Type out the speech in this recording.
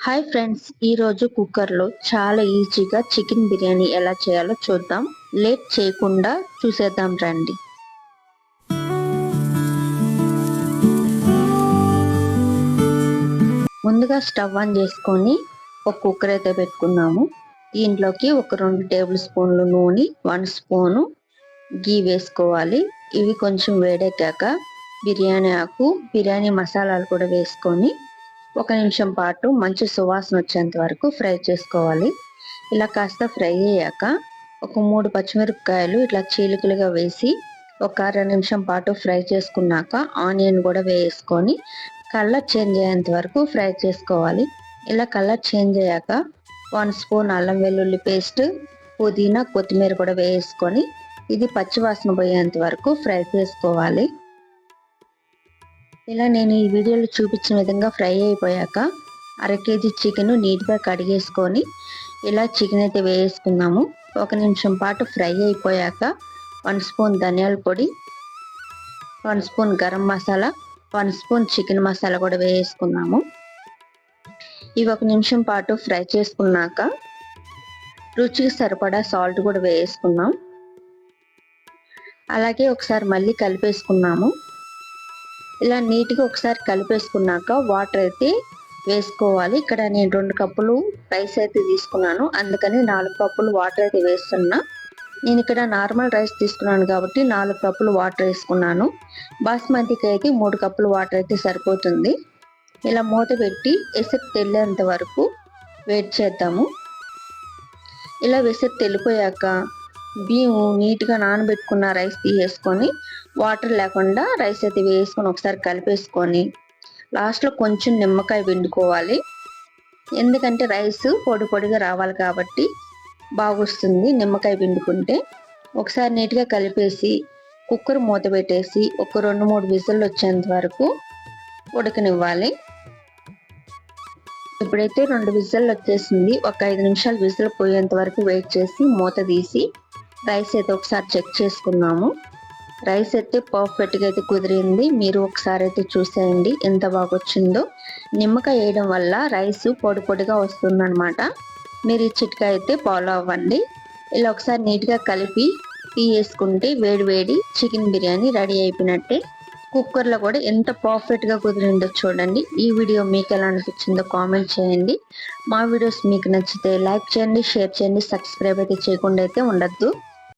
Hi friends, ఈరోజు కుక్కర్లో చాలా ఈజీగా చికెన్ బిర్యానీ ఎలా చేయాలో చూద్దాం. లేట్ చేయకుండా చూసేద్దాం రండి. ముందుగా స్టవ్ ఆన్ చేసుకొని ఒక కుక్కర్ అయితే పెట్టుకున్నాము. దీంట్లోకి ఒక 2 టేబుల్ స్పూన్లు నూనె, 1 స్పూను గీ వేసుకోవాలి. ఇవి కొంచెం వేడెక్కాక బిర్యానీ ఆకు, బిర్యానీ మసాలాలు కూడా వేసుకొని 1 నిమిషం పాటు మంచి సువాసన వచ్చేంత వరకు ఫ్రై చేసుకోవాలి. ఇలా కాస్త ఫ్రై అయ్యాక ఒక 3 పచ్చిమిరపకాయలు ఇట్లా చీలికలుగా వేసి ఒక 2 నిమిషం పాటు ఫ్రై చేసుకున్నాక ఆనియన్ కూడా వేసుకొని కలర్ చేంజ్ అయ్యేంత వరకు ఫ్రై చేసుకోవాలి. ఇలా కలర్ చేంజ్ అయ్యాక 1 స్పూన్ అల్లం వెల్లుల్లి పేస్ట్, పుదీనా, కొత్తిమీర కూడా వేసుకొని ఇది పచ్చివాసన పోయేంత వరకు ఫ్రై చేసుకోవాలి. ఇలా నేను ఈ వీడియోలో చూపించిన విధంగా ఫ్రై అయిపోయాక 1/2 కేజీ చికెన్ నీట్గా కడిగేసుకొని ఇలా చికెన్ అయితే వేసుకున్నాము. 1 నిమిషం పాటు ఫ్రై అయిపోయాక 1 స్పూన్ ధనియాల పొడి, 1 spoon garam masala, 1 spoon chicken masala కూడా వేసుకున్నాము. ఇవి 1 నిమిషం పాటు ఫ్రై చేసుకున్నాక రుచికి సరిపడా సాల్ట్ కూడా వేసుకున్నాం. అలాగే ఒకసారి మళ్ళీ కలిపేసుకున్నాము. ఇలా నీట్గా ఒకసారి కలిపేసుకున్నాక వాటర్ అయితే వేసుకోవాలి. ఇక్కడ నేను 2 కప్పులు రైస్ అయితే తీసుకున్నాను, అందుకని 4 కప్పులు వాటర్ అయితే వేస్తున్నా. నేను ఇక్కడ నార్మల్ రైస్ తీసుకున్నాను కాబట్టి 4 కప్పులు వాటర్ వేసుకున్నాను. బాస్మతికి అయితే 3 కప్పులు వాటర్ అయితే సరిపోతుంది. ఇలా మూత పెట్టి ఎసరు తెల్లేంత వరకు వెయిట్ చేద్దాము. ఇలా వెసరు తెల్లిపోయాక బియ్యం నీట్గా నానబెట్టుకున్న రైస్ తీసేసుకొని వాటర్ లేకుండా రైస్ అయితే వేసుకొని ఒకసారి కలిపేసుకొని లాస్ట్లో కొంచెం నిమ్మకాయ పిండుకోవాలి. ఎందుకంటే రైస్ పొడి పొడిగా రావాలి కాబట్టి బాగొస్తుంది నిమ్మకాయ పిండుకుంటే. ఒకసారి నీట్గా కలిపేసి కుక్కర్ మూత పెట్టేసి ఒక 2-3 విజిల్లు వచ్చేంత వరకు ఉడకనివ్వాలి. ఇప్పుడైతే 2 విజిల్లు వచ్చేసింది. ఒక 5 నిమిషాలు విజిల్ పోయేంత వరకు వెయిట్ చేసి మూత తీసి రైస్ అయితే ఒకసారి చెక్ చేసుకున్నాము. రైస్ అయితే పర్ఫెక్ట్గా అయితే కుదిరింది. మీరు ఒకసారి అయితే చూసేయండి ఎంత బాగా వచ్చిందో. నిమ్మకాయ వేయడం వల్ల రైస్ పొడి పొడిగా వస్తుందన్నమాట. మీరు ఈ చిట్కా అయితే ఫాలో అవ్వండి. ఇలా ఒకసారి నీట్గా కలిపి తీసేసుకుంటే వేడి వేడి చికెన్ బిర్యానీ రెడీ అయిపోయినట్టే. కుక్కర్లో కూడా ఎంత పర్ఫెక్ట్గా కుదిరిందో చూడండి. ఈ వీడియో మీకు ఎలా అనిపించిందో కామెంట్ చేయండి. మా వీడియోస్ మీకు నచ్చితే లైక్ చేయండి, షేర్ చేయండి, సబ్స్క్రైబ్ అయితే చేయకుండా అయితే ఉండద్దు.